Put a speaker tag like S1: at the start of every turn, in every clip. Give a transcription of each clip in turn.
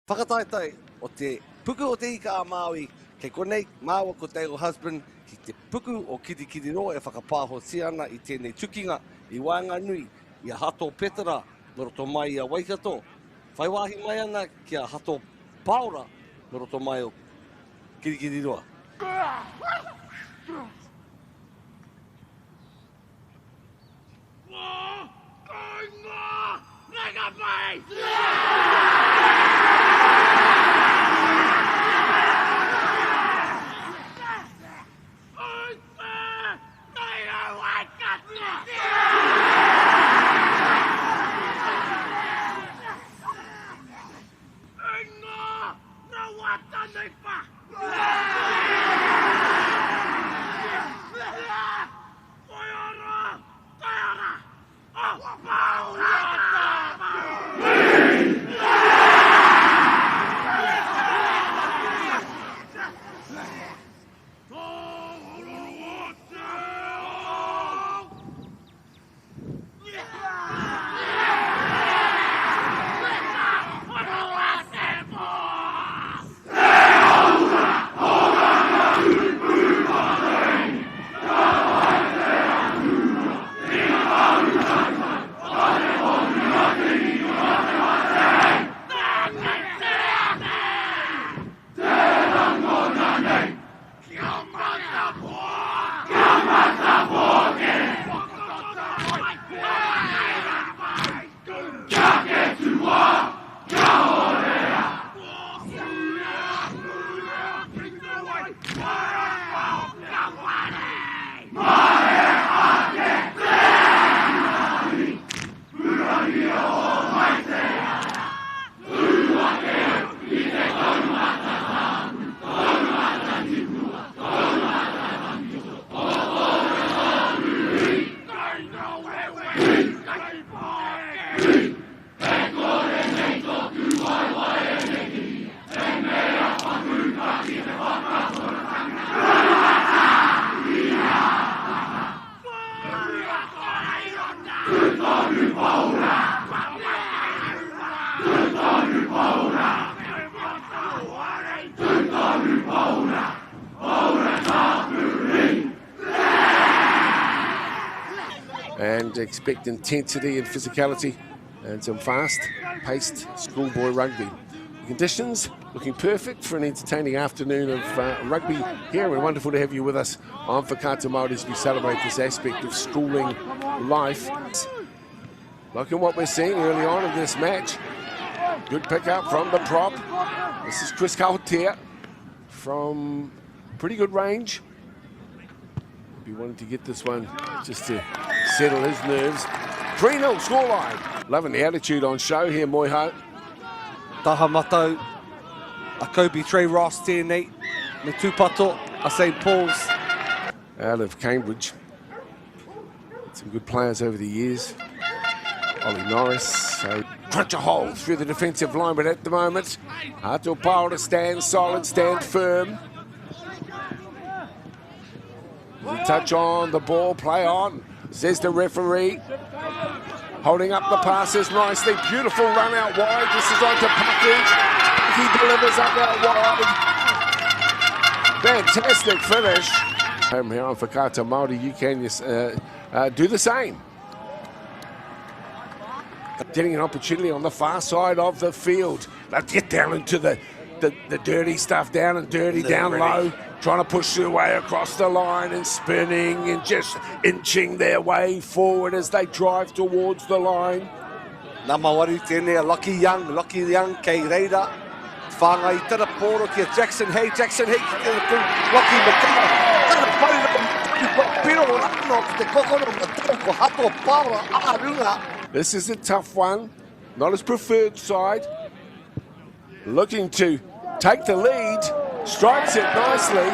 S1: Whakataetai o te puku o te ika a Māori, kei konei, māua ko te o husband, ki te puku o kirikiri roa e whakapāhosia ana I tēnei tukinga I Whanganui, I a hato petara, no roto mai I a Waikato. Whaiwahi mai ana ki a hato paora, no roto mai o kirikiri roa.
S2: And expect intensity and physicality and some fast-paced schoolboy rugby. The conditions looking perfect for an entertaining afternoon of rugby here. We're wonderful to have you with us on Whakata Māori as we celebrate this aspect of schooling life. Look at what we're seeing early on in this match. Good pick-up from the prop. This is Chris Kautea from pretty good range. He wanted to get this one just to settle his nerves. 3-0 scoreline. Loving the attitude on show here, Moiho.
S1: Taha matau, a Kobe Trey Ross tēnei, me tūpato, a St. Paul's.
S2: Out of Cambridge. Some good players over the years. Ollie Norris, so crunch a hole through the defensive line, but at the moment, Hato Paora stand solid, stand firm. Touch on the ball, play on, says the referee. Holding up the passes nicely, beautiful run out wide. This is on to Pucky. He delivers up out wide. Fantastic finish. Home here on Whakata Māori, you can do the same. Getting an opportunity on the far side of the field. Let's get down into the dirty stuff, down and dirty, down low. Trying to push their way across the line and spinning and just inching their way forward as they drive towards the line.
S1: Nā MΑORI tēnei a Lucky Young, kei reira. Whāngai tara pōro ki a Jackson Hay ki tēnei pū, Lucky Matara. Tara paira, piro rano ki te kokoro matara ko hato paora ārunga.
S2: This is a tough one, not his preferred side. Looking to take the lead, strikes it nicely.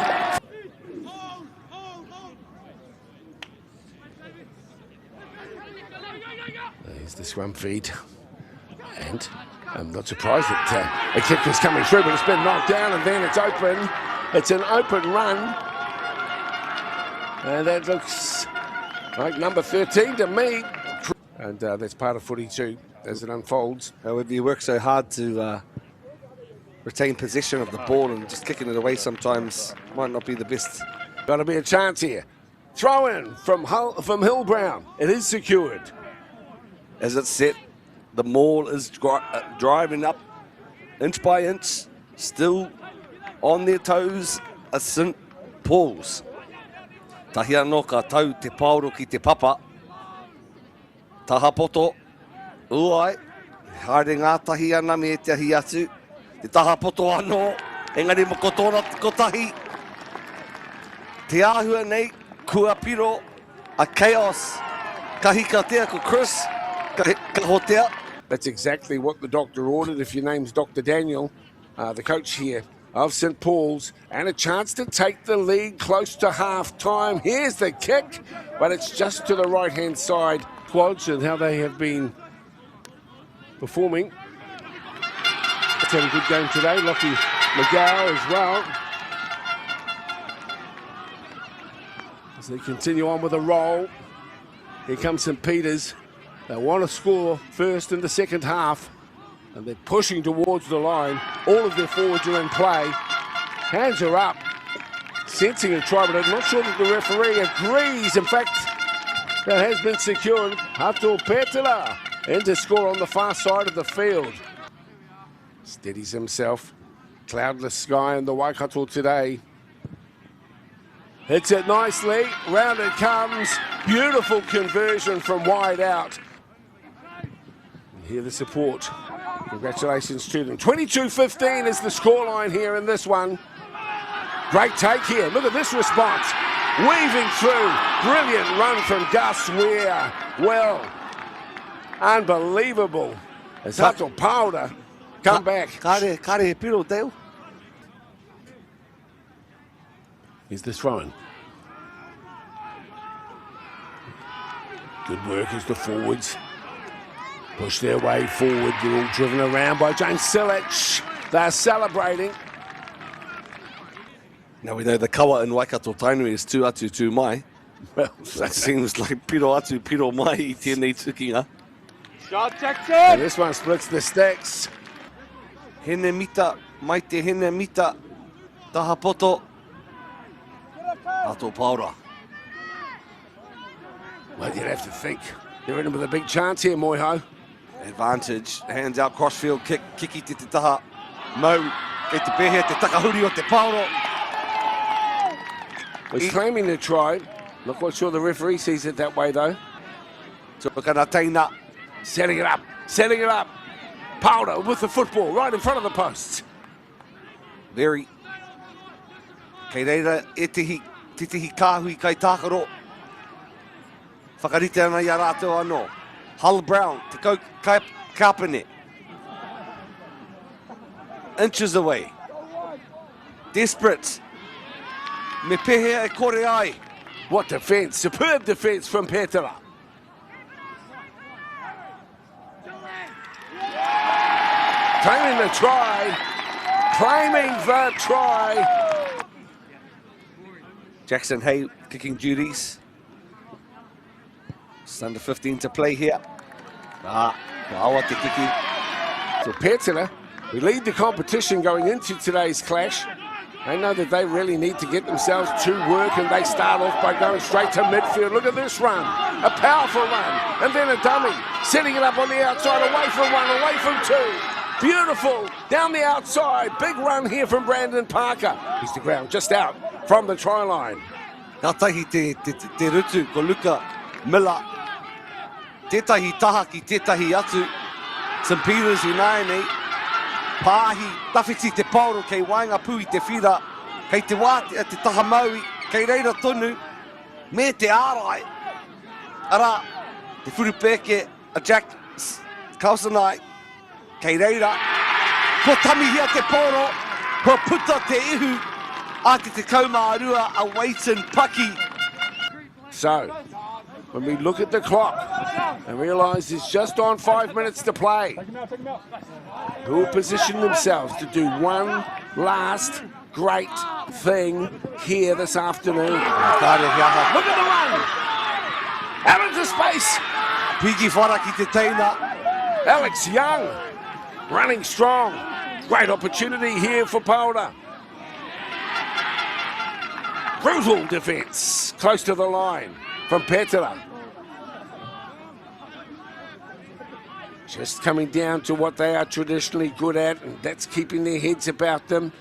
S2: There's the scrum feed. And I'm not surprised that a kick was coming through, but it's been knocked down and then it's open. It's an open run. And that looks like number 13 to me. And that's part of footy too, as it unfolds.
S1: However, you work so hard to retain possession of the ball, and just kicking it away sometimes might not be the best.
S2: Got to be a chance here. Throw in from Hillbrown. It is secured.
S1: As it's set, the maul is driving up inch by inch, still on their toes, a St. Paul's. Tahi anō ka tau te pauro ki te papa. Tahapoto, uai, haere ngātahi ana me te ahi atu. Te tahapoto anō, engari mo kotona kotahi. Te āhua nei, kua piro, a chaos. Ka hikatea ko Chris, ka hotea.
S2: That's exactly what the doctor ordered. If your name's Dr. Daniel, the coach here of St. Paul's, and a chance to take the lead close to half-time. Here's the kick, but it's just to the right-hand side. Quads and how they have been performing. It's had a good game today. Lockie McGow as well. As they continue on with a roll. Here comes St. Peter's. They want to score first in the second half, and they're pushing towards the line. All of their forwards are in play. Hands are up, sensing a try, but I'm not sure that the referee agrees. In fact, that has been secured. Hato Petela in to score on the far side of the field. Steadies himself. Cloudless sky in the Waikato today. Hits it nicely. Round it comes. Beautiful conversion from wide out. And here the support. Congratulations to them. 22-15 is the scoreline here in this one. Great take here. Look at this response. Weaving through. Brilliant run from Gus Weir. Well, unbelievable. As Hato Powder come back.
S1: Kare piro teo.
S2: Here's the throw-in. Good work as the forwards push their way forward. They're all driven around by James Silic. They're celebrating.
S1: Now we know the kawa in Waikato Tainui is tū atu tū mai.
S2: Well,
S1: That seems like piro atu piro mai I tēnei tukinga.
S3: Shot Jackson!
S2: and this one splits the sticks.
S1: Hene mita, mai te hene mita, tahapoto. Hato paura.
S2: Well, you'd have to think they're in with a big chance here, Moiho.
S1: Advantage, hands out, crossfield kick, kiki te taha. Mau, kei te pehe, te takahuri o te pauro.
S2: He's claiming the try. Not quite sure the referee sees it that way, though.
S1: Tukana teina.
S2: Setting it up, setting it up. Powder with the football right in front of the posts.
S1: Very. Kei reira, e tihi kāhui kai tākaro. Whakarite ana ia rātou anō. Hull Brown, te kau kāpene. Inches away. Desperate. Me pehe e kore ai.
S2: What defence, superb defence from Petera. Claiming the try, claiming the try.
S1: Jackson Hay kicking duties. It's under 15 to play here. Awa te kiki.
S2: So Petera, who lead the competition going into today's clash, they know that they really need to get themselves to work, and they start off by going straight to midfield. Look at this run, a powerful run, and then a dummy, setting it up on the outside, away from one, away from two. Beautiful, down the outside, big run here from Brandon Parker. He's the ground, just out from the try line.
S1: Ka tahi te rutu ko Luka Miller. Tētahi taha ki tētahi atu. St. Peter's United. Pāhi, tawhiti te pauro kei wainga pui te whira. Kei te wā te taha maui. Kei reira tonu. Me te ārai. Ara, te whurupeke a Jack Kausanai. Kei reira. Ko tamihia te poro. Ko puta te ihu. A te kaumārua a Waiton Paki.
S2: So, when we look at the clock and realise it's just on 5 minutes to play, who will position themselves to do one last great thing here this afternoon. Look at the run! Out into space!
S1: Piki whara ki te teina.
S2: Alex Young running strong. Great opportunity here for Paora. Brutal defence, close to the line from Petera. Just coming down to what they are traditionally good at, and that's keeping their heads about them.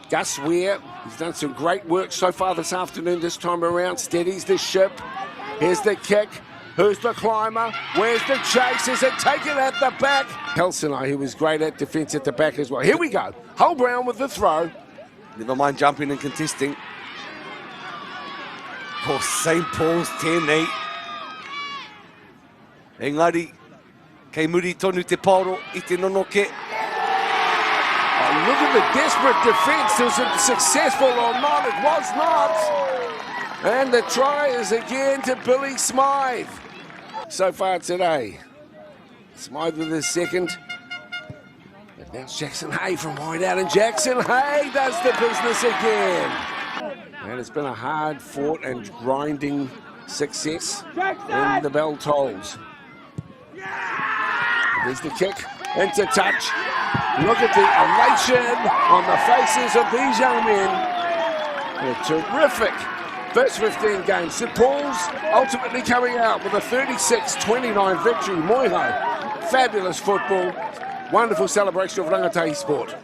S2: Gus Ware, he's done some great work so far this afternoon, this time around, steadies the ship. Here's the kick, who's the climber, where's the chase, is it taken at the back? CNI, who was great at defence at the back as well. Here we go, Hull Brown with the throw.
S1: Never mind jumping and contesting. Oh, St. Paul's 10-8. Engari, kei muri tonu te pauro I te nonoke.
S2: Oh, look at the desperate defence. Was it successful or not? It was not. And the try is again to Billy Smythe. So far today. Smythe with his second. And now Jackson Hay from wide out. And Jackson Hay does the business again. And it's been a hard fought and grinding success. And the bell tolls. There's the kick into touch. Look at the elation on the faces of these young men. A terrific first 15 games. St. Paul's ultimately coming out with a 36-29 victory. Moiho, fabulous football. Wonderful celebration of rangatahi sport.